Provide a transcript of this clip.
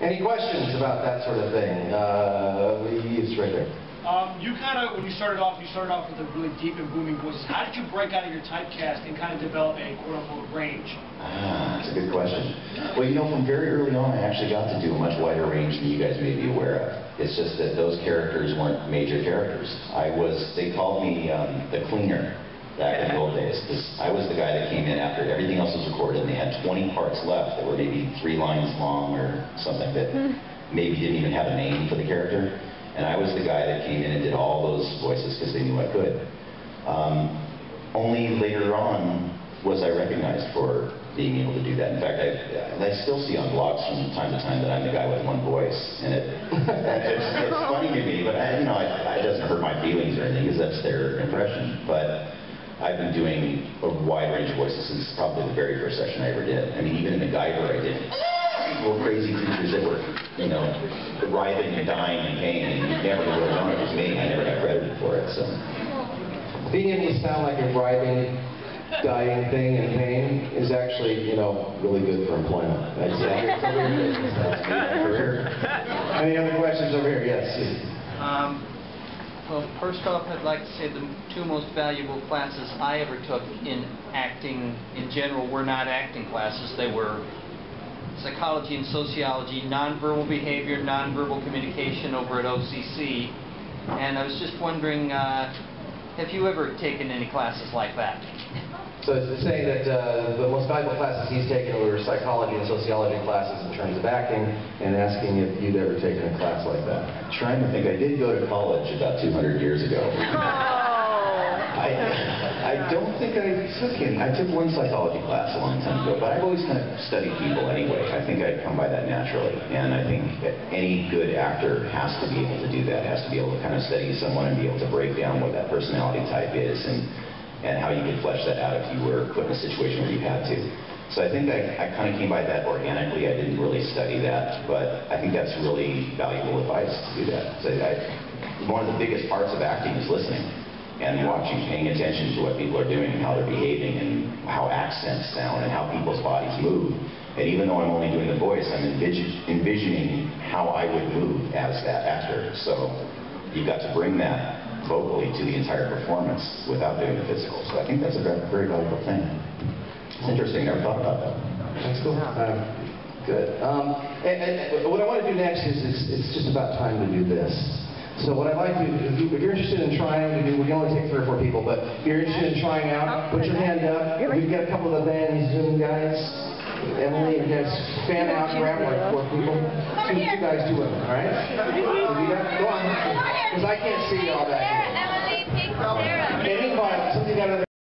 Any questions about that sort of thing? It's right there. You kind of, when you started off with a really deep and booming voices. How did you break out of your typecast and kind of develop a quote-unquote range? That's a good question. Well, you know, from very early on, I actually got to do a much wider range than you guys may be aware of. It's just that those characters weren't major characters. They called me the cleaner back in the old days, because I was the guy that came in after everything else was recorded, and they had 20 parts left that were maybe 3 lines long or something that maybe didn't even have a name for the character. And I was the guy that came in and did all those voices because they knew I could. Only later on was I recognized for being able to do that. In fact, I still see on blogs from time to time that I'm the guy with one voice, and it's funny to me, but it doesn't hurt my feelings or anything because that's their impression. But I've been doing a wide range of voices since probably the very first session I ever did. I mean, even in the MacGyver I did little crazy creatures that were, writhing and dying in pain, and you never would have known it was me. I never got credited for it. So, being able to sound like a writhing, dying thing in pain is actually, really good for employment. That's career. Any other questions over here? Yes. Well, first off, I'd like to say the 2 most valuable classes I ever took in acting in general were not acting classes. They were psychology and sociology, nonverbal behavior, nonverbal communication over at OCC. And I was just wondering, have you ever taken any classes like that? So it's saying that the most valuable classes he's taken were psychology and sociology classes in terms of acting, and asking if you'd ever taken a class like that. I'm trying to think. I did go to college about 200 years ago. I don't think I took any. I took one psychology class a long time ago, but I've always kind of studied people anyway. I think I come by that naturally, and I think that any good actor has to be able to do that, has to be able to kind of study someone and be able to break down what that personality type is and how you could flesh that out if you were put in a situation where you had to. So I think I kind of came by that organically. I didn't really study that, but I think that's really valuable advice to do that. So one of the biggest parts of acting is listening and watching, paying attention to what people are doing, how they're behaving, and how accents sound, and how people's bodies move. And even though I'm only doing the voice, I'm envisioning how I would move as that actor. So you've got to bring that vocally to the entire performance without doing the physical. So I think that's a very valuable thing. It's interesting. Never thought about that. That's cool. Good. And what I want to do next is it's just about time to do this. So what I'd like to do, if you're interested in trying to do, we can only take 3 or 4 people, but if you're interested in trying out, put your hand up. We've got a couple of the band Zoom guys. Emily, you guys fan out and grab like 4 people. 2 guys, 2 women, all right? Go on. Because I can't see all back here. Emily, take Sarah. Somebody got